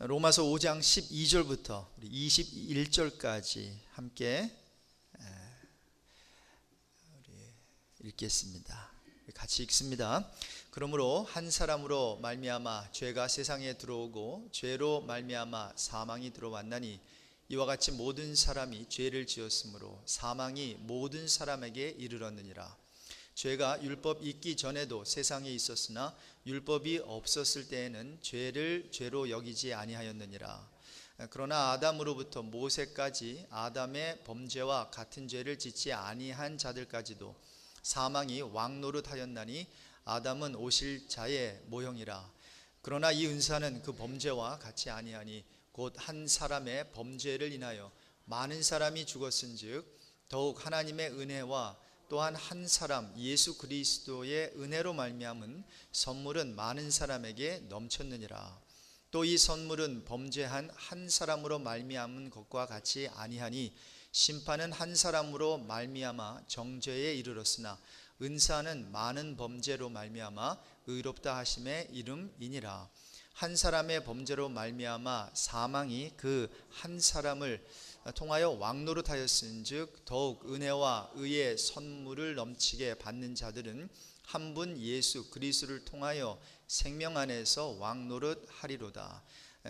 로마서 5장 12절부터 21절까지 함께 읽겠습니다. 같이 읽습니다. 그러므로 한 사람으로 말미암아 죄가 세상에 들어오고 죄로 말미암아 사망이 들어왔나니 이와 같이 모든 사람이 죄를 지었으므로 사망이 모든 사람에게 이르렀느니라. 죄가 율법 있기 전에도 세상에 있었으나 율법이 없었을 때에는 죄를 죄로 여기지 아니하였느니라. 그러나 아담으로부터 모세까지 아담의 범죄와 같은 죄를 짓지 아니한 자들까지도 사망이 왕노릇하였나니 아담은 오실 자의 모형이라. 그러나 이 은사는 그 범죄와 같이 아니하니 곧 한 사람의 범죄를 인하여 많은 사람이 죽었은즉 더욱 하나님의 은혜와 또한 한 사람 예수 그리스도의 은혜로 말미암은 선물은 많은 사람에게 넘쳤느니라. 또 이 선물은 범죄한 한 사람으로 말미암은 것과 같이 아니하니 심판은 한 사람으로 말미암아 정죄에 이르렀으나 은사는 많은 범죄로 말미암아 의롭다 하심의 이름이니라. 한 사람의 범죄로 말미암아 사망이 그 한 사람을 통하여 왕노릇하였은즉 더욱 은혜와 의의 선물을 넘치게 받는 자들은 한 분 예수 그리스도를 통하여 생명 안에서 왕노릇하리로다.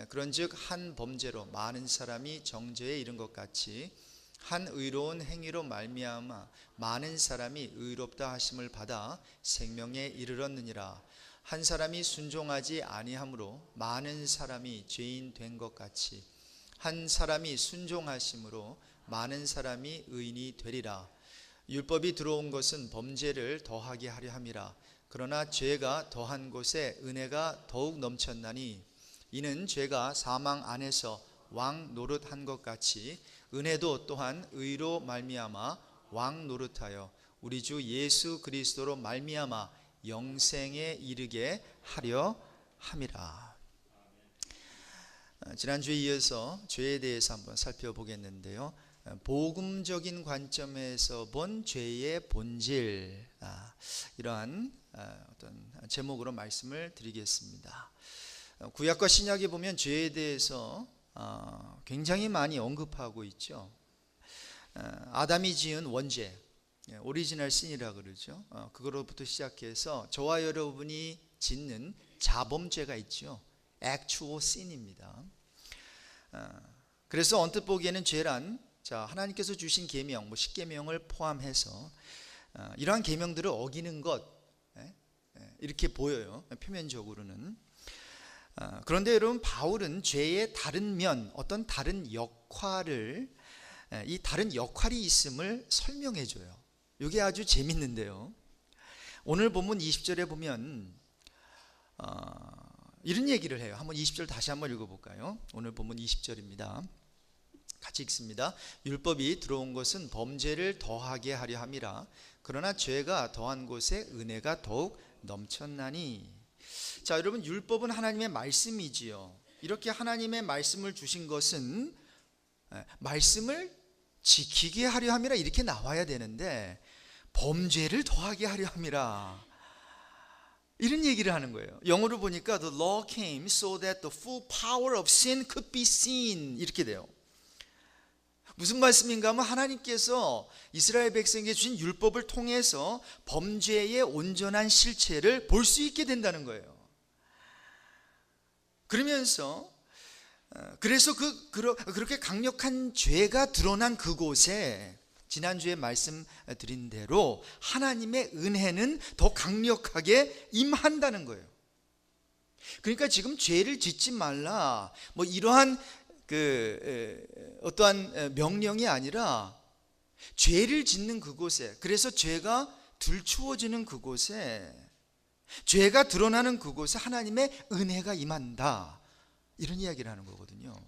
그런즉 한 범죄로 많은 사람이 정죄에 이른 것 같이 한 의로운 행위로 말미암아 많은 사람이 의롭다 하심을 받아 생명에 이르렀느니라. 한 사람이 순종하지 아니함으로 많은 사람이 죄인 된 것 같이 한 사람이 순종하심으로 많은 사람이 의인이 되리라. 율법이 들어온 것은 범죄를 더하게 하려 함이라. 그러나 죄가 더한 곳에 은혜가 더욱 넘쳤나니 이는 죄가 사망 안에서 왕 노릇한 것 같이 은혜도 또한 의로 말미암아 왕 노릇하여 우리 주 예수 그리스도로 말미암아 영생에 이르게 하려 함이라. 지난주에 이어서 죄에 대해서 한번 살펴보겠는데요. 복음적인 관점에서 본 죄의 본질, 이러한 어떤 제목으로 말씀을 드리겠습니다. 구약과 신약에 보면 죄에 대해서 굉장히 많이 언급하고 있죠. 아담이 지은 원죄, 오리지널 신이라 그러죠. 그거로부터 시작해서 저와 여러분이 짓는 자범죄가 있죠. actual sin입니다. 그래서 언뜻 보기에는 죄란 하나님께서 주신 계명, 10계명을 포함해서 이러한 계명들을 어기는 것, 이렇게 보여요. 표면적으로는. 그런데 여러분, 바울은 죄의 다른 면, 어떤 다른 역할을, 이 다른 역할이 있음을 설명해 줘요. 이게 아주 재밌는데요. 오늘 본문 20절에 보면 이런 얘기를 해요. 한번 20절 다시 한번 읽어볼까요? 오늘 본문 20절입니다. 같이 읽습니다. 율법이 들어온 것은 범죄를 더하게 하려 함이라. 그러나 죄가 더한 곳에 은혜가 더욱 넘쳤나니. 자, 여러분, 율법은 하나님의 말씀이지요. 이렇게 하나님의 말씀을 주신 것은 말씀을 지키게 하려 함이라 이렇게 나와야 되는데 범죄를 더하게 하려 함이라, 이런 얘기를 하는 거예요. 영어로 보니까 The law came so that the full power of sin could be seen, 이렇게 돼요. 무슨 말씀인가 하면 하나님께서 이스라엘 백성에게 주신 율법을 통해서 범죄의 온전한 실체를 볼 수 있게 된다는 거예요. 그러면서 그래서 그렇게 강력한 죄가 드러난 그곳에 지난주에 말씀드린 대로 하나님의 은혜는 더 강력하게 임한다는 거예요. 그러니까 지금 죄를 짓지 말라, 이러한 어떠한 명령이 아니라 죄를 짓는 그곳에, 그래서 죄가 들추어지는 그곳에, 죄가 드러나는 그곳에 하나님의 은혜가 임한다, 이런 이야기를 하는 거거든요.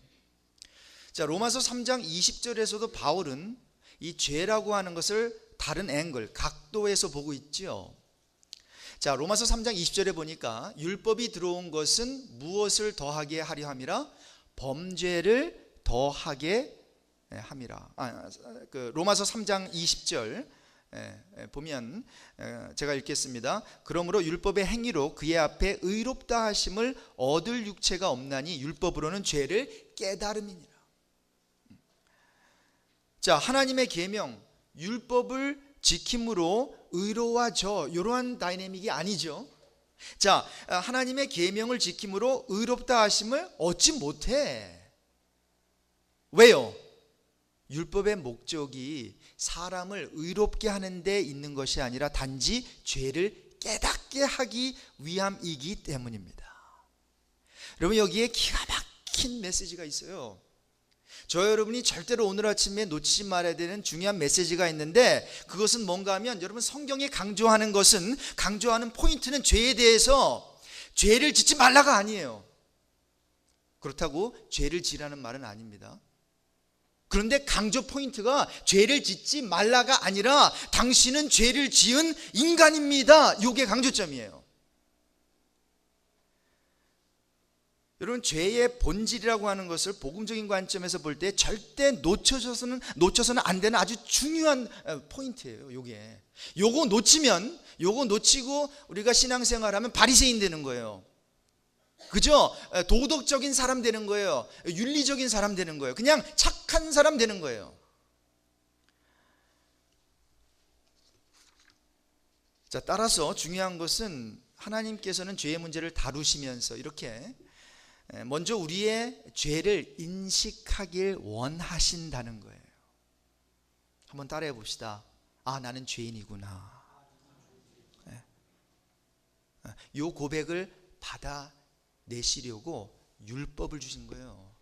자, 로마서 3장 20절에서도 바울은 이 죄라고 하는 것을 다른 앵글, 각도에서 보고 있죠. 자, 로마서 3장 20절에 보니까 율법이 들어온 것은 무엇을 더하게 하려 함이라? 범죄를 더하게 함이라. 로마서 3장 20절 보면 제가 읽겠습니다. 그러므로 율법의 행위로 그의 앞에 의롭다 하심을 얻을 육체가 없나니 율법으로는 죄를 깨달음이니라. 자, 하나님의 계명, 율법을 지킴으로 의로워져, 이러한 다이내믹이 아니죠. 자, 하나님의 계명을 지킴으로 의롭다 하심을 얻지 못해. 왜요? 율법의 목적이 사람을 의롭게 하는 데 있는 것이 아니라 단지 죄를 깨닫게 하기 위함이기 때문입니다. 여러분, 여기에 기가 막힌 메시지가 있어요. 저 여러분이 절대로 오늘 아침에 놓치지 말아야 되는 중요한 메시지가 있는데, 그것은 뭔가 하면, 여러분, 성경이 강조하는 포인트는 죄에 대해서 죄를 짓지 말라가 아니에요. 그렇다고 죄를 지라는 말은 아닙니다. 그런데 강조 포인트가 죄를 짓지 말라가 아니라 당신은 죄를 지은 인간입니다. 이게 강조점이에요. 여러분, 죄의 본질이라고 하는 것을 복음적인 관점에서 볼 때 절대 놓쳐서는 안 되는 아주 중요한 포인트예요. 요거 놓치고 우리가 신앙생활하면 바리새인 되는 거예요. 그죠? 도덕적인 사람 되는 거예요. 윤리적인 사람 되는 거예요. 그냥 착한 사람 되는 거예요. 자, 따라서 중요한 것은 하나님께서는 죄의 문제를 다루시면서 이렇게 먼저 우리의 죄를 인식하길 원하신다는 거예요. 한번 따라해 봅시다. 아, 나는 죄인이구나. 이 고백을 받아내시려고 율법을 주신 거예요.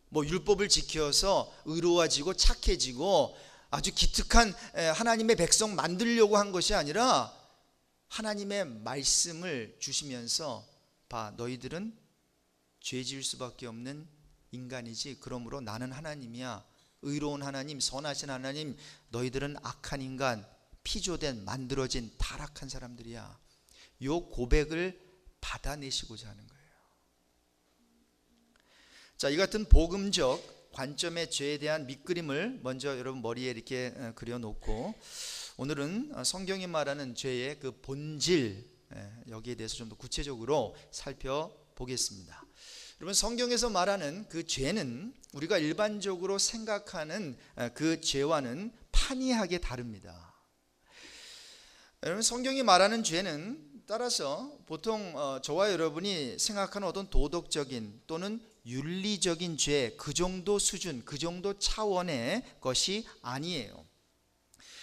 뭐 율법을 지켜서 의로워지고 착해지고 아주 기특한 하나님의 백성 만들려고 한 것이 아니라 하나님의 말씀을 주시면서 봐, 너희들은 죄 지을 수밖에 없는 인간이지, 그러므로 나는 하나님이야. 의로운 하나님, 선하신 하나님, 너희들은 악한 인간, 피조된 만들어진 타락한 사람들이야. 이 고백을 받아내시고자 하는 거예요. 자, 이 같은 복음적 관점의 죄에 대한 밑그림을 먼저 여러분 머리에 이렇게 그려놓고, 오늘은 성경이 말하는 죄의 그 본질, 여기에 대해서 좀 더 구체적으로 살펴보겠습니다. 여러분, 성경에서 말하는 그 죄는 우리가 일반적으로 생각하는 그 죄와는 판이하게 다릅니다. 여러분, 성경이 말하는 죄는 따라서 보통 저와 여러분이 생각하는 어떤 도덕적인 또는 윤리적인 죄, 그 정도 수준, 그 정도 차원의 것이 아니에요.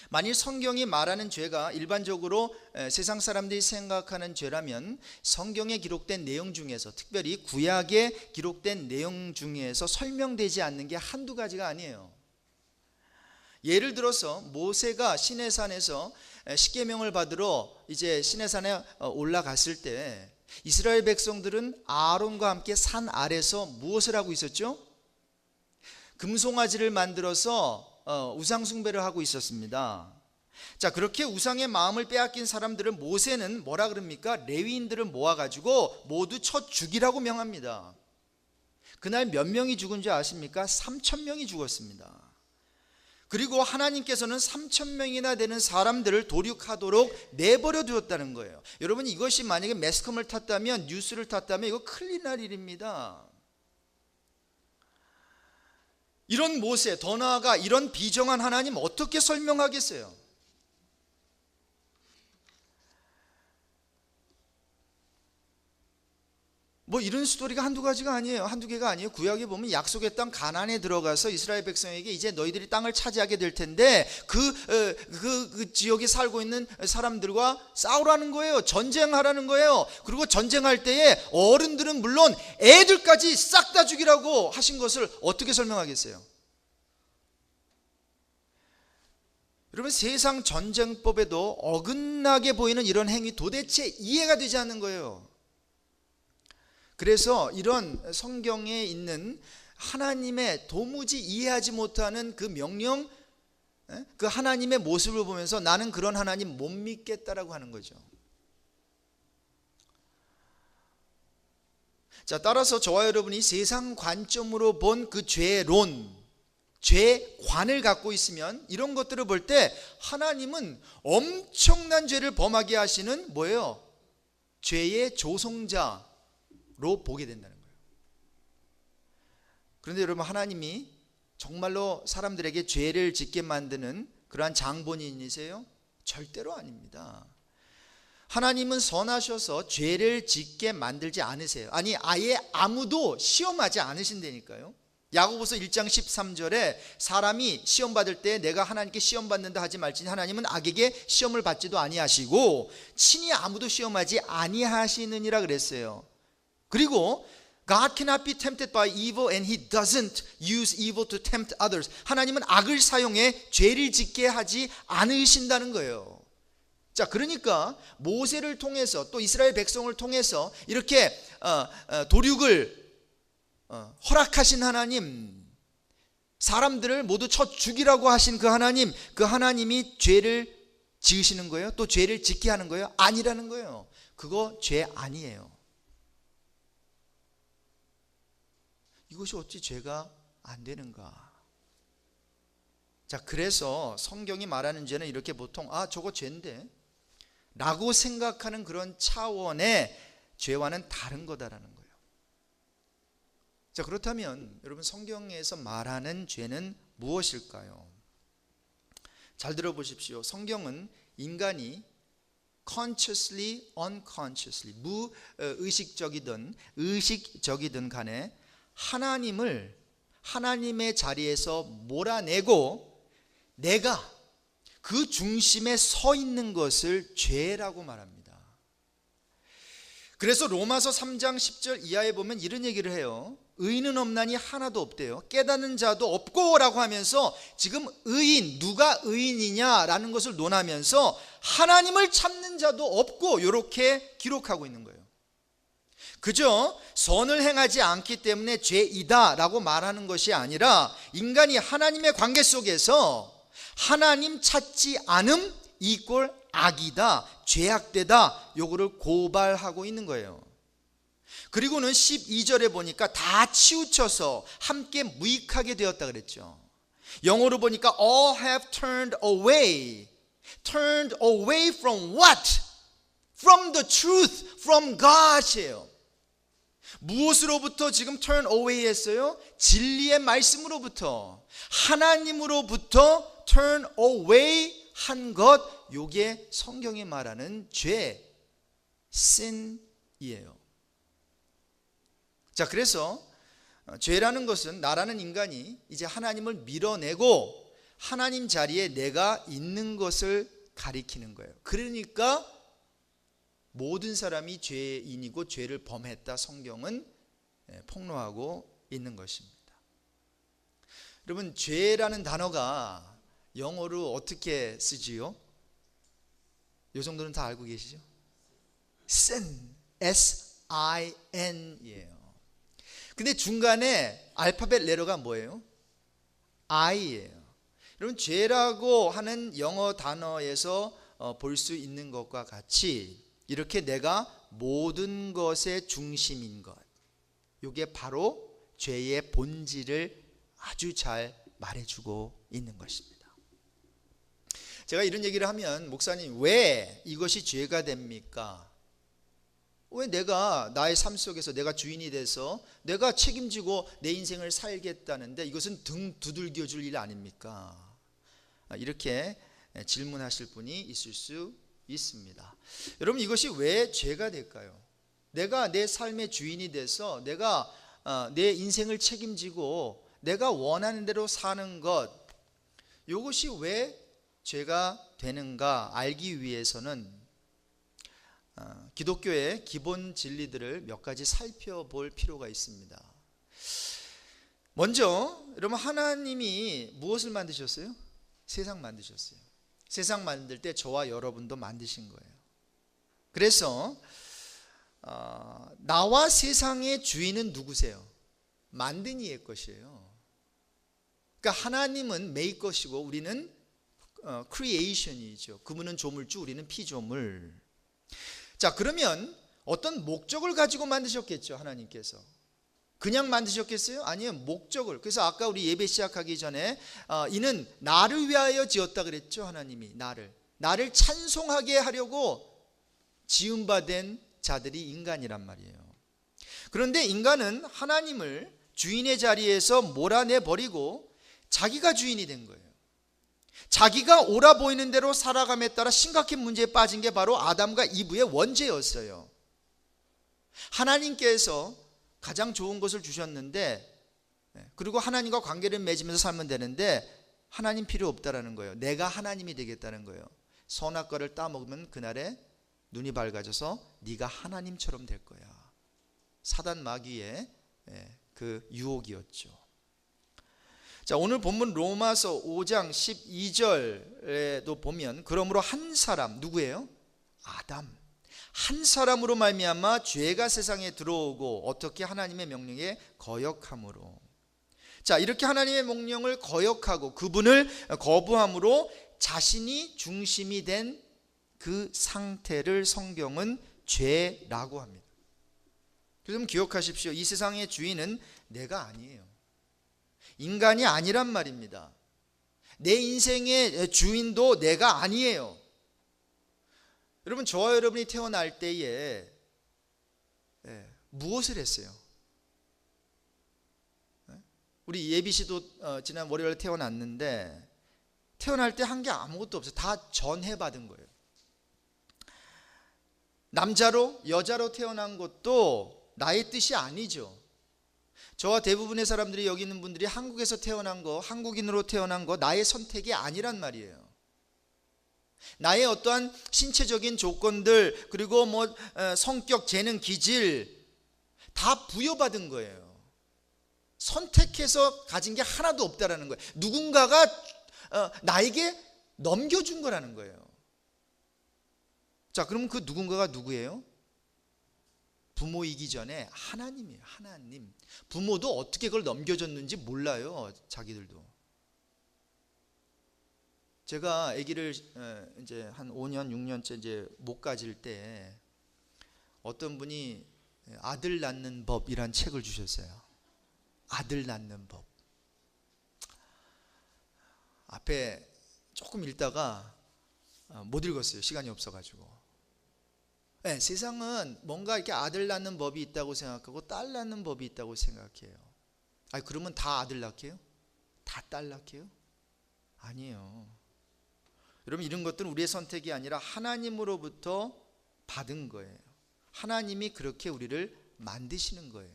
만일 성경이 말하는 죄가 일반적으로 세상 사람들이 생각하는 죄라면 성경에 기록된 내용 중에서, 특별히 구약에 기록된 내용 중에서 설명되지 않는 게 한두 가지가 아니에요. 예를 들어서 모세가 시내산에서 십계명을 받으러 이제 시내산에 올라갔을 때 이스라엘 백성들은 아론과 함께 산 아래서 무엇을 하고 있었죠? 금송아지를 만들어서 우상 숭배를 하고 있었습니다. 자, 그렇게 우상의 마음을 빼앗긴 사람들은 모세는 뭐라 그럽니까? 레위인들을 모아가지고 모두 쳐 죽이라고 명합니다. 그날 몇 명이 죽은 줄 아십니까? 3,000명이 죽었습니다. 그리고 하나님께서는 3,000명이나 되는 사람들을 도륙하도록 내버려 두었다는 거예요. 여러분, 이것이 만약에 매스컴을 탔다면, 뉴스를 탔다면 이거 큰일 날 일입니다. 이런 모세, 더 나아가 이런 비정한 하나님 어떻게 설명하겠어요? 뭐 이런 스토리가 한두 가지가 아니에요. 한두 개가 아니에요. 구약에 보면 약속의 땅 가나안에 들어가서 이스라엘 백성에게 이제 너희들이 땅을 차지하게 될 텐데 그 지역에 살고 있는 사람들과 싸우라는 거예요. 전쟁하라는 거예요. 그리고 전쟁할 때에 어른들은 물론 애들까지 싹 다 죽이라고 하신 것을 어떻게 설명하겠어요? 여러분, 세상 전쟁법에도 어긋나게 보이는 이런 행위 도대체 이해가 되지 않는 거예요. 그래서 이런 성경에 있는 하나님의 도무지 이해하지 못하는 그 명령, 그 하나님의 모습을 보면서 나는 그런 하나님 못 믿겠다라고 하는 거죠. 자, 따라서 저와 여러분이 세상 관점으로 본 그 죄론, 죄관을 갖고 있으면 이런 것들을 볼 때 하나님은 엄청난 죄를 범하게 하시는 뭐예요? 죄의 조성자로 보게 된다는 거예요. 그런데 여러분, 하나님이 정말로 사람들에게 죄를 짓게 만드는 그러한 장본인이세요? 절대로 아닙니다. 하나님은 선하셔서 죄를 짓게 만들지 않으세요. 아니, 아예 아무도 시험하지 않으신다니까요. 야고보서 1장 13절에 사람이 시험 받을 때 내가 하나님께 시험 받는다 하지 말지니 하나님은 악에게 시험을 받지도 아니하시고 친히 아무도 시험하지 아니하시느니라 그랬어요. 그리고 God cannot be tempted by evil and He doesn't use evil to tempt others. 하나님은 악을 사용해 죄를 짓게 하지 않으신다는 거예요. 자, 그러니까 모세를 통해서 또 이스라엘 백성을 통해서 이렇게 도륙을 허락하신 하나님, 사람들을 모두 쳐 죽이라고 하신 그 하나님, 그 하나님이 죄를 지으시는 거예요? 또 죄를 짓게 하는 거예요? 아니라는 거예요. 그거 죄 아니에요. 이것이 어찌 죄가 안 되는가? 자, 그래서 성경이 말하는 죄는 이렇게 보통 저거 죄인데 라고 생각하는 그런 차원의 죄와는 다른 거다라는 거예요. 자, 그렇다면 여러분, 성경에서 말하는 죄는 무엇일까요? 잘 들어보십시오. 성경은 인간이 consciously, unconsciously, 무의식적이든 의식적이든 간에 하나님을 하나님의 자리에서 몰아내고 내가 그 중심에 서 있는 것을 죄라고 말합니다. 그래서 로마서 3장 10절 이하에 보면 이런 얘기를 해요. 의인은 없나니 하나도 없대요. 깨닫는 자도 없고 라고 하면서 지금 의인, 누가 의인이냐라는 것을 논하면서 하나님을 찾는 자도 없고 이렇게 기록하고 있는 거예요. 그저 선을 행하지 않기 때문에 죄이다 라고 말하는 것이 아니라 인간이 하나님의 관계 속에서 하나님 찾지 않음 이꼴 악이다, 죄악되다, 요거를 고발하고 있는 거예요. 그리고는 12절에 보니까 다 치우쳐서 함께 무익하게 되었다 그랬죠. 영어로 보니까 all have turned away. Turned away from what? From the truth, from God이에요. 무엇으로부터 지금 turn away 했어요? 진리의 말씀으로부터, 하나님으로부터 turn away 한 것, 요게 성경이 말하는 죄, sin이에요. 자, 그래서 죄라는 것은 나라는 인간이 이제 하나님을 밀어내고 하나님 자리에 내가 있는 것을 가리키는 거예요. 그러니까 모든 사람이 죄인이고 죄를 범했다, 성경은 폭로하고 있는 것입니다. 여러분, 죄라는 단어가 영어로 어떻게 쓰지요? 이 정도는 다 알고 계시죠? sin, S-I-N이에요. 근데 중간에 알파벳 레터가 뭐예요? I예요. 여러분, 죄라고 하는 영어 단어에서 볼 수 있는 것과 같이 이렇게 내가 모든 것의 중심인 것, 이게 바로 죄의 본질을 아주 잘 말해주고 있는 것입니다. 제가 이런 얘기를 하면, 목사님 왜 이것이 죄가 됩니까? 왜 내가 나의 삶 속에서 내가 주인이 돼서 내가 책임지고 내 인생을 살겠다는데 이것은 등 두들겨 줄 일 아닙니까? 이렇게 질문하실 분이 있을 수 있습니다. 여러분, 이것이 왜 죄가 될까요? 내가 내 삶의 주인이 돼서 내가 내 인생을 책임지고 내가 원하는 대로 사는 것, 이것이 왜 죄가 되는가 알기 위해서는 기독교의 기본 진리들을 몇 가지 살펴볼 필요가 있습니다. 먼저 여러분, 하나님이 무엇을 만드셨어요? 세상 만드셨어요. 세상 만들 때 저와 여러분도 만드신 거예요. 그래서 나와 세상의 주인은 누구세요? 만든 이의 것이에요. 그러니까 하나님은 메이 것이고 우리는 크리에이션이죠. 그분은 조물주, 우리는 피조물. 자, 그러면 어떤 목적을 가지고 만드셨겠죠, 하나님께서. 그냥 만드셨겠어요? 아니요, 목적을. 그래서 아까 우리 예배 시작하기 전에 이는 나를 위하여 지었다 그랬죠. 하나님이 나를 찬송하게 하려고 지음받은 자들이 인간이란 말이에요. 그런데 인간은 하나님을 주인의 자리에서 몰아내버리고 자기가 주인이 된 거예요. 자기가 옳아 보이는 대로 살아감에 따라 심각한 문제에 빠진 게 바로 아담과 이브의 원죄였어요. 하나님께서 가장 좋은 것을 주셨는데, 그리고 하나님과 관계를 맺으면서 살면 되는데 하나님 필요 없다라는 거예요. 내가 하나님이 되겠다는 거예요. 선악과를 따먹으면 그날에 눈이 밝아져서 네가 하나님처럼 될 거야. 사단 마귀의 그 유혹이었죠. 자, 오늘 본문 로마서 5장 12절에도 보면 그러므로 한 사람, 누구예요? 아담. 한 사람으로 말미암아 죄가 세상에 들어오고 어떻게 하나님의 명령에 거역함으로. 자, 이렇게 하나님의 명령을 거역하고 그분을 거부함으로 자신이 중심이 된 그 상태를 성경은 죄라고 합니다. 그래서 기억하십시오. 이 세상의 주인은 내가 아니에요. 인간이 아니란 말입니다. 내 인생의 주인도 내가 아니에요. 여러분, 저와 여러분이 태어날 때에 무엇을 했어요? 우리 예비 씨도 지난 월요일에 태어났는데 태어날 때 한 게 아무것도 없어요. 다 전해받은 거예요. 남자로 여자로 태어난 것도 나의 뜻이 아니죠. 저와 대부분의 사람들이, 여기 있는 분들이 한국에서 태어난 거, 한국인으로 태어난 거 나의 선택이 아니란 말이에요. 나의 어떠한 신체적인 조건들, 그리고 성격, 재능, 기질 다 부여받은 거예요. 선택해서 가진 게 하나도 없다라는 거예요. 누군가가 나에게 넘겨준 거라는 거예요. 자, 그럼 그 누군가가 누구예요? 부모이기 전에 하나님이에요. 하나님. 부모도 어떻게 그걸 넘겨줬는지 몰라요. 자기들도. 제가 아기를 이제 한 5년, 6년째 이제 못 가질 때 어떤 분이 아들 낳는 법이란 책을 주셨어요. 아들 낳는 법. 앞에 조금 읽다가 못 읽었어요. 시간이 없어가지고. 네, 세상은 뭔가 이렇게 아들 낳는 법이 있다고 생각하고 딸 낳는 법이 있다고 생각해요. 아니, 그러면 다 아들 낳게요? 다 딸 낳게요? 아니에요. 여러분, 이런 것들은 우리의 선택이 아니라 하나님으로부터 받은 거예요. 하나님이 그렇게 우리를 만드시는 거예요.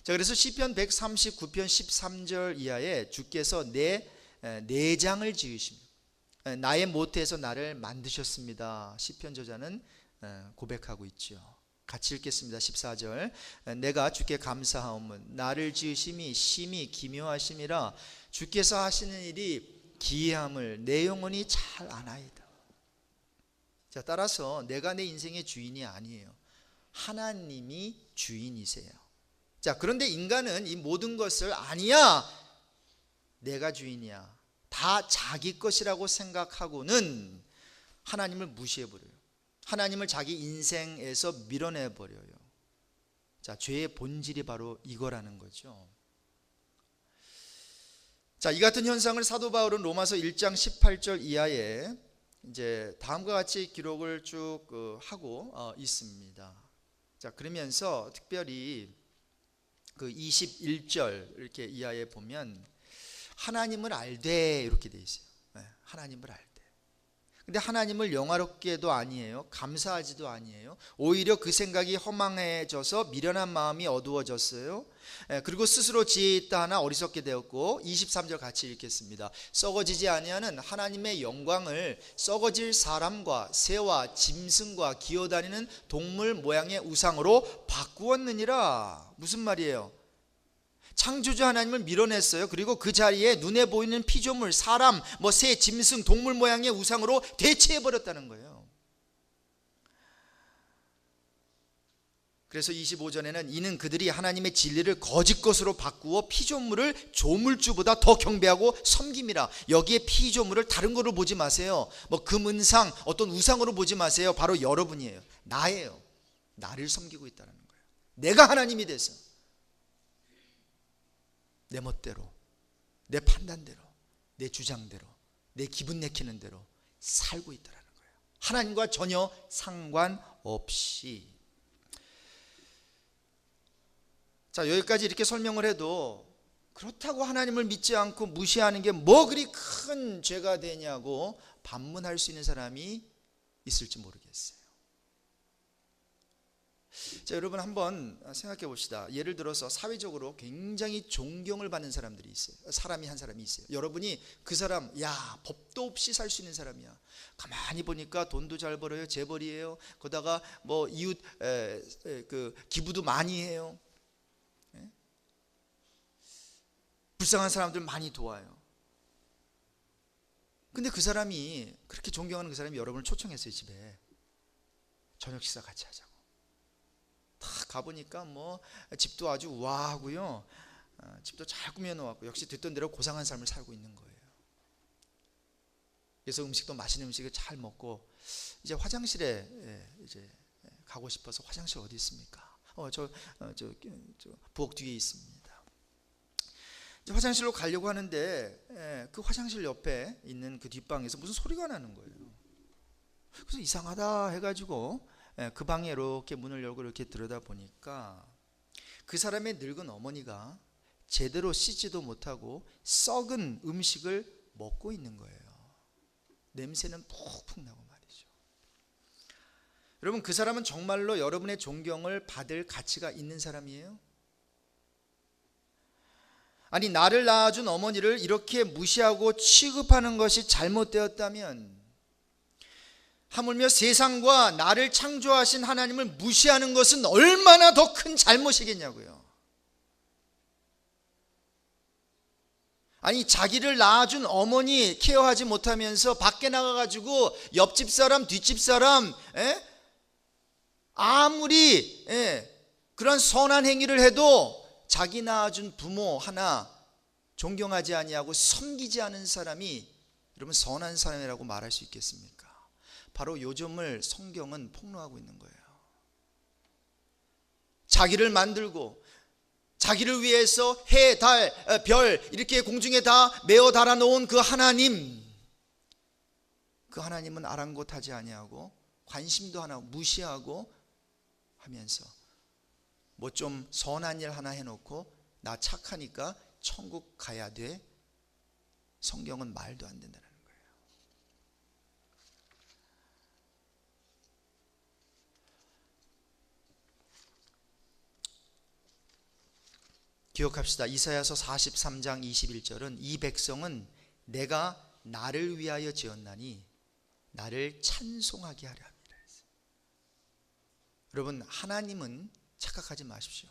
자, 그래서 시편 139편 13절 이하에 주께서 내 내장을 지으십니다. 나의 모태에서 나를 만드셨습니다. 시편 저자는 고백하고 있죠. 같이 읽겠습니다. 14절. 내가 주께 감사하오면 나를 지으심이 심히 기묘하심이라. 주께서 하시는 일이 기이함을 내 영혼이 잘 아나이다. 자, 따라서 내가 내 인생의 주인이 아니에요. 하나님이 주인이세요. 자, 그런데 인간은 이 모든 것을 아니야, 내가 주인이야, 다 자기 것이라고 생각하고는 하나님을 무시해버려요. 하나님을 자기 인생에서 밀어내버려요. 자, 죄의 본질이 바로 이거라는 거죠. 자, 이 같은 현상을 사도 바울은 로마서 1장 18절 이하에 이제 다음과 같이 기록을 쭉 하고 있습니다. 자, 그러면서 특별히 그 21절 이렇게 이하에 보면 하나님을 알되 이렇게 돼 있어요. 하나님을 알되. 근데 하나님을 영화롭게도 아니에요. 감사하지도 아니에요. 오히려 그 생각이 허망해져서 미련한 마음이 어두워졌어요. 그리고 스스로 지혜 있다 하나 어리석게 되었고, 23절 같이 읽겠습니다. 썩어지지 아니하는 하나님의 영광을 썩어질 사람과 새와 짐승과 기어다니는 동물 모양의 우상으로 바꾸었느니라. 무슨 말이에요? 창조주 하나님을 밀어냈어요. 그리고 그 자리에 눈에 보이는 피조물, 사람, 새, 짐승, 동물 모양의 우상으로 대체해버렸다는 거예요. 그래서 25절에는 이는 그들이 하나님의 진리를 거짓 것으로 바꾸어 피조물을 조물주보다 더 경배하고 섬김이라. 여기에 피조물을 다른 거로 보지 마세요. 금은상, 어떤 우상으로 보지 마세요. 바로 여러분이에요. 나예요. 나를 섬기고 있다는 거예요. 내가 하나님이 돼서. 내 멋대로, 내 판단대로, 내 주장대로, 내 기분 내키는 대로 살고 있더라는 거예요. 하나님과 전혀 상관없이. 자, 여기까지 이렇게 설명을 해도 그렇다고 하나님을 믿지 않고 무시하는 게 뭐 그리 큰 죄가 되냐고 반문할 수 있는 사람이 있을지 모르겠어요. 자, 여러분 한번 생각해 봅시다. 예를 들어서 사회적으로 굉장히 존경을 받는 사람들이 있어요. 사람이 한 사람이 있어요. 여러분이 그 사람, 야, 법도 없이 살 수 있는 사람이야. 가만히 보니까 돈도 잘 벌어요. 재벌이에요. 거기다가 뭐 이웃 그 기부도 많이 해요. 불쌍한 사람들 많이 도와요. 근데 그 사람이, 그렇게 존경하는 그 사람이 여러분을 초청했어요. 집에 저녁 식사 같이 하자고. 딱 가보니까 뭐 집도 아주 우아하고요, 집도 잘 꾸며놓았고, 역시 듣던 대로 고상한 삶을 살고 있는 거예요. 그래서 음식도 맛있는 음식을 잘 먹고 이제 화장실에 이제 가고 싶어서, 화장실 어디 있습니까? 저 부엌 뒤에 있습니다. 화장실로 가려고 하는데 그 화장실 옆에 있는 그 뒷방에서 무슨 소리가 나는 거예요. 그래서 이상하다 해가지고 그 방에 이렇게 문을 열고 이렇게 들여다보니까 그 사람의 늙은 어머니가 제대로 씻지도 못하고 썩은 음식을 먹고 있는 거예요. 냄새는 푹푹 나고 말이죠. 여러분, 그 사람은 정말로 여러분의 존경을 받을 가치가 있는 사람이에요? 아니, 나를 낳아준 어머니를 이렇게 무시하고 취급하는 것이 잘못되었다면, 하물며 세상과 나를 창조하신 하나님을 무시하는 것은 얼마나 더 큰 잘못이겠냐고요. 아니, 자기를 낳아준 어머니 케어하지 못하면서 밖에 나가가지고 옆집 사람, 뒷집 사람, 아무리 그런 선한 행위를 해도 자기 낳아준 부모 하나 존경하지 아니하고 섬기지 않은 사람이 여러분 선한 사람이라고 말할 수 있겠습니까? 바로 요점을 성경은 폭로하고 있는 거예요. 자기를 만들고 자기를 위해서 해, 달, 별 이렇게 공중에 다 메어 달아놓은 그 하나님, 그 하나님은 아랑곳하지 아니하고 관심도 하나 무시하고 하면서 뭐 좀 선한 일 하나 해놓고 나 착하니까 천국 가야 돼. 성경은 말도 안 된다는 거예요. 기억합시다. 이사야서 43장 21절은 이 백성은 내가 나를 위하여 지었나니 나를 찬송하게 하려 합니다. 여러분, 하나님은 착각하지 마십시오.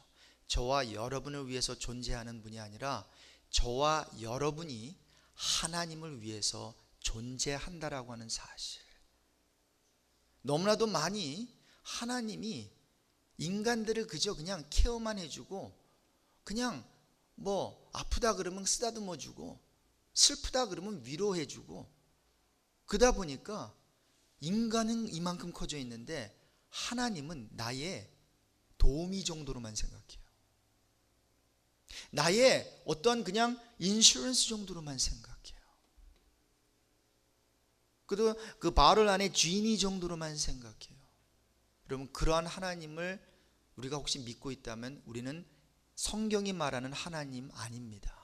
저와 여러분을 위해서 존재하는 분이 아니라 저와 여러분이 하나님을 위해서 존재한다라고 하는 사실. 너무나도 많이 하나님이 인간들을 그저 그냥 케어만 해주고, 그냥 뭐 아프다 그러면 쓰다듬어 주고, 슬프다 그러면 위로해주고, 그러다 보니까 인간은 이만큼 커져 있는데 하나님은 나의 도우미 정도로만 생각해요. 나의 어떤 그냥 인슈런스 정도로만 생각해요. 그래도 그 바울 안에 주인이 정도로만 생각해요. 여러분, 그러한 하나님을 우리가 혹시 믿고 있다면 우리는 성경이 말하는 하나님 아닙니다.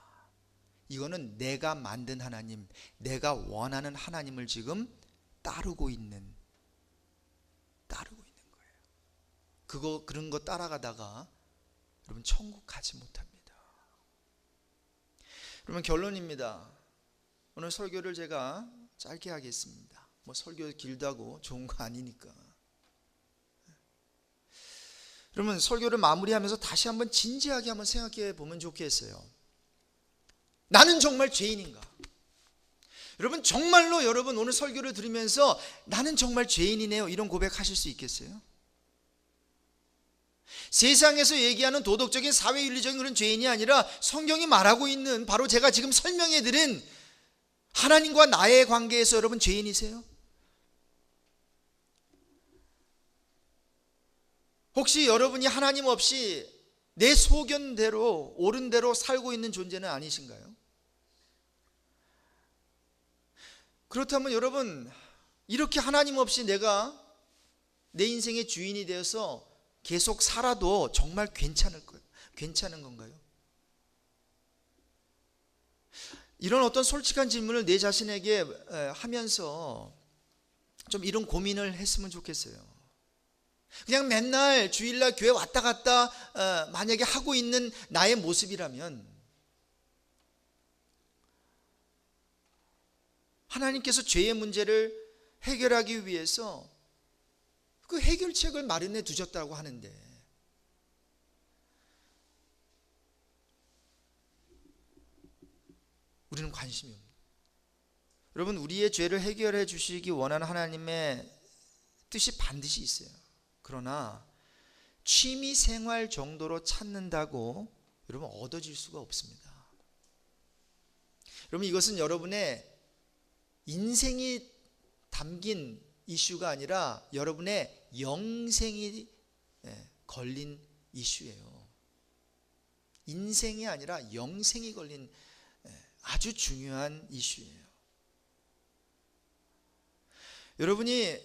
이거는 내가 만든 하나님, 내가 원하는 하나님을 지금 따르고 있는 거예요. 그런 거 따라가다가 여러분 천국 가지 못합니다. 그러면 결론입니다. 오늘 설교를 제가 짧게 하겠습니다. 뭐 설교 길다고 좋은 거 아니니까. 그러면 설교를 마무리하면서 다시 한번 진지하게 한번 생각해 보면 좋겠어요. 나는 정말 죄인인가? 여러분, 정말로 여러분 오늘 설교를 들으면서 나는 정말 죄인이네요, 이런 고백하실 수 있겠어요? 세상에서 얘기하는 도덕적인 사회윤리적인 그런 죄인이 아니라 성경이 말하고 있는 바로 제가 지금 설명해드린 하나님과 나의 관계에서 여러분 죄인이세요? 혹시 여러분이 하나님 없이 내 소견대로 옳은 대로 살고 있는 존재는 아니신가요? 그렇다면 여러분, 이렇게 하나님 없이 내가 내 인생의 주인이 되어서 계속 살아도 정말 괜찮은 건가요? 이런 어떤 솔직한 질문을 내 자신에게 하면서 좀 이런 고민을 했으면 좋겠어요. 그냥 맨날 주일날 교회 왔다 갔다 만약에 하고 있는 나의 모습이라면 하나님께서 죄의 문제를 해결하기 위해서 그 해결책을 마련해 두셨다고 하는데 우리는 관심이 없는. 여러분, 우리의 죄를 해결해 주시기 원하는 하나님의 뜻이 반드시 있어요. 그러나 취미 생활 정도로 찾는다고 여러분 얻어질 수가 없습니다. 여러분, 이것은 여러분의 인생이 담긴 이슈가 아니라 여러분의 영생이 걸린 이슈예요. 인생이 아니라 영생이 걸린 아주 중요한 이슈예요. 여러분이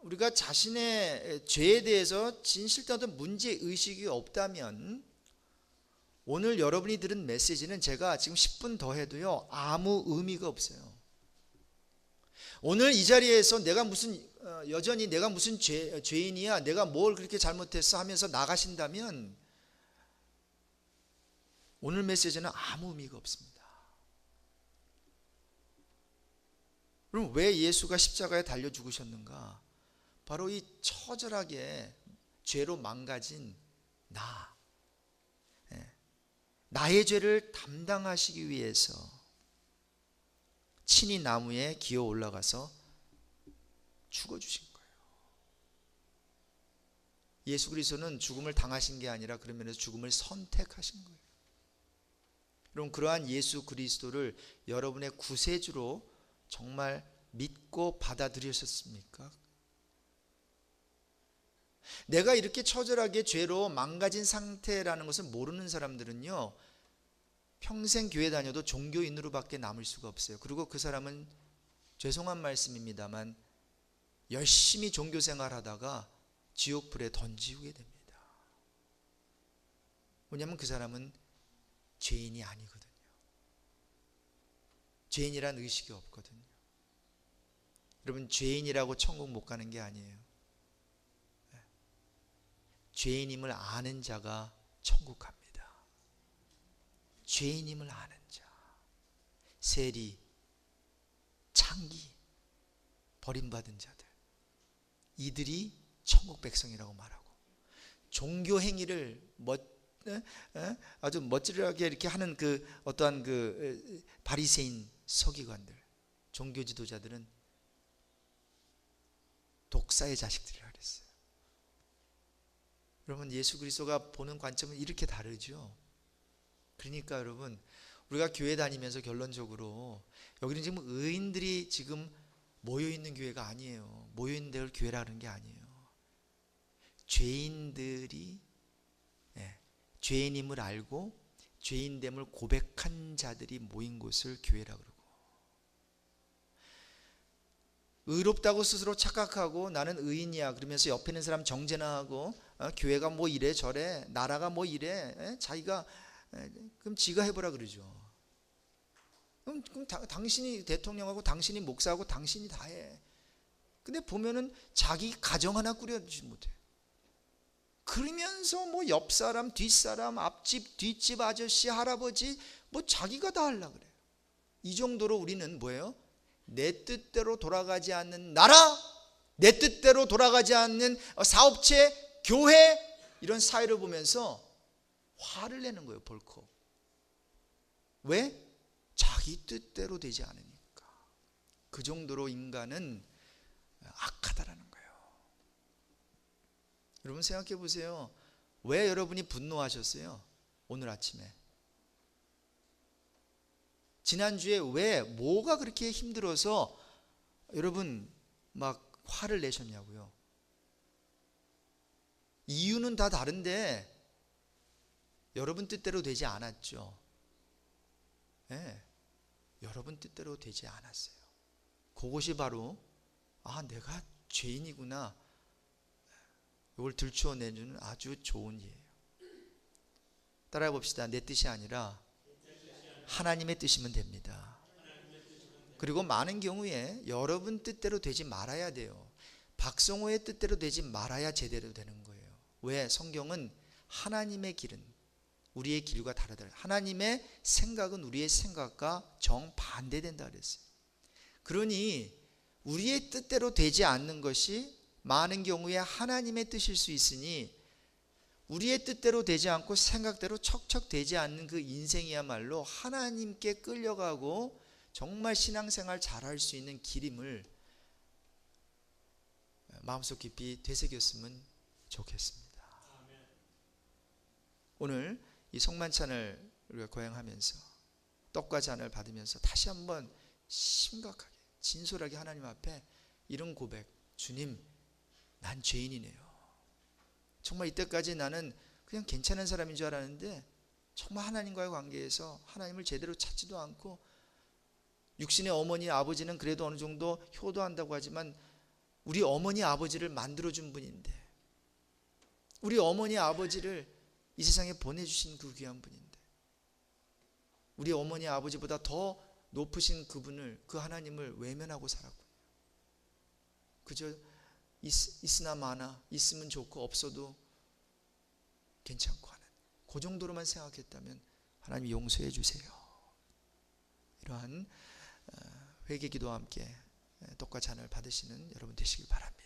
우리가 자신의 죄에 대해서 진실된 문제의식이 없다면 오늘 여러분이 들은 메시지는 제가 지금 10분 더 해도요 아무 의미가 없어요. 오늘 이 자리에서 여전히 내가 무슨 죄인이야, 내가 뭘 그렇게 잘못했어 하면서 나가신다면 오늘 메시지는 아무 의미가 없습니다. 그럼 왜 예수가 십자가에 달려 죽으셨는가? 바로 이 처절하게 죄로 망가진 나의 죄를 담당하시기 위해서 친히 나무에 기어 올라가서 죽어주신 거예요. 예수 그리스도는 죽음을 당하신 게 아니라 그런 면에서 죽음을 선택하신 거예요. 여러분, 그러한 예수 그리스도를 여러분의 구세주로 정말 믿고 받아들이셨습니까? 내가 이렇게 처절하게 죄로 망가진 상태라는 것을 모르는 사람들은요 평생 교회 다녀도 종교인으로 밖에 남을 수가 없어요. 그리고 그 사람은 죄송한 말씀입니다만 열심히 종교생활 하다가 지옥불에 던지게 됩니다. 왜냐하면 그 사람은 죄인이 아니거든요. 죄인이란 의식이 없거든요. 여러분, 죄인이라고 천국 못 가는 게 아니에요. 죄인임을 아는 자가 천국 갑니다. 죄인임을 아는 자, 세리, 창기, 버림받은 자들, 이들이 천국 백성이라고 말하고, 종교 행위를 아주 멋지게 이렇게 하는 그 어떠한 그 바리새인 서기관들, 종교 지도자들은 독사의 자식들이라고 그랬어요. 여러분, 예수 그리스도가 보는 관점은 이렇게 다르죠. 그러니까 여러분, 우리가 교회 다니면서 결론적으로 여기는 지금 의인들이 지금 모여있는 교회가 아니에요. 모여있는 데를 교회라는 게 아니에요. 죄인들이 죄인임을 알고 죄인됨을 고백한 자들이 모인 곳을 교회라고 그러고, 의롭다고 스스로 착각하고 나는 의인이야 그러면서 옆에 있는 사람 정죄나 하고 교회가 뭐 이래 저래, 나라가 뭐 이래, 자기가 그럼 지가 해보라 그러죠. 그럼 당신이 대통령하고 당신이 목사하고 당신이 다 해. 근데 보면은 자기 가정 하나 꾸려주지 못해. 그러면서 뭐 옆사람, 뒷사람, 앞집, 뒷집 아저씨, 할아버지 뭐 자기가 다 하려고 그래요. 이 정도로 우리는 뭐예요? 내 뜻대로 돌아가지 않는 나라, 내 뜻대로 돌아가지 않는 사업체, 교회, 이런 사회를 보면서 화를 내는 거예요. 벌컥. 왜? 자기 뜻대로 되지 않으니까. 그 정도로 인간은 악하다라는 거예요. 여러분 생각해 보세요. 왜 여러분이 분노하셨어요? 오늘 아침에. 지난주에 왜 뭐가 그렇게 힘들어서 여러분 막 화를 내셨냐고요. 이유는 다 다른데 여러분 뜻대로 되지 않았죠. 예, 여러분 뜻대로 되지 않았어요. 그것이 바로 내가 죄인이구나, 이걸 들추어내주는 아주 좋은 예예요. 따라해 봅시다. 내 뜻이 아니라 하나님의 뜻이면 됩니다. 그리고 많은 경우에 여러분 뜻대로 되지 말아야 돼요. 박성호의 뜻대로 되지 말아야 제대로 되는 거예요. 왜? 성경은 하나님의 길은 우리의 길과 다르다. 하나님의 생각은 우리의 생각과 정반대된다 그랬어요. 그러니 우리의 뜻대로 되지 않는 것이 많은 경우에 하나님의 뜻일 수 있으니, 우리의 뜻대로 되지 않고 생각대로 척척 되지 않는 그 인생이야말로 하나님께 끌려가고 정말 신앙생활 잘할 수 있는 길임을 마음속 깊이 되새겼으면 좋겠습니다. 오늘 이 성만찬을 우리가 거행하면서 떡과 잔을 받으면서 다시 한번 심각하게 진솔하게 하나님 앞에 이런 고백, 주님, 난 죄인이네요. 정말 이때까지 나는 그냥 괜찮은 사람인 줄 알았는데 정말 하나님과의 관계에서 하나님을 제대로 찾지도 않고, 육신의 어머니 아버지는 그래도 어느 정도 효도한다고 하지만 우리 어머니 아버지를 만들어준 분인데, 우리 어머니 아버지를 이 세상에 보내주신 그 귀한 분인데, 우리 어머니 아버지보다 더 높으신 그분을, 그 하나님을 외면하고 살았군요. 그저 있으나 마나, 있으면 좋고 없어도 괜찮고 하는 그 정도로만 생각했다면 하나님 용서해 주세요. 이러한 회개기도와 함께 떡과 잔을 받으시는 여러분 되시길 바랍니다.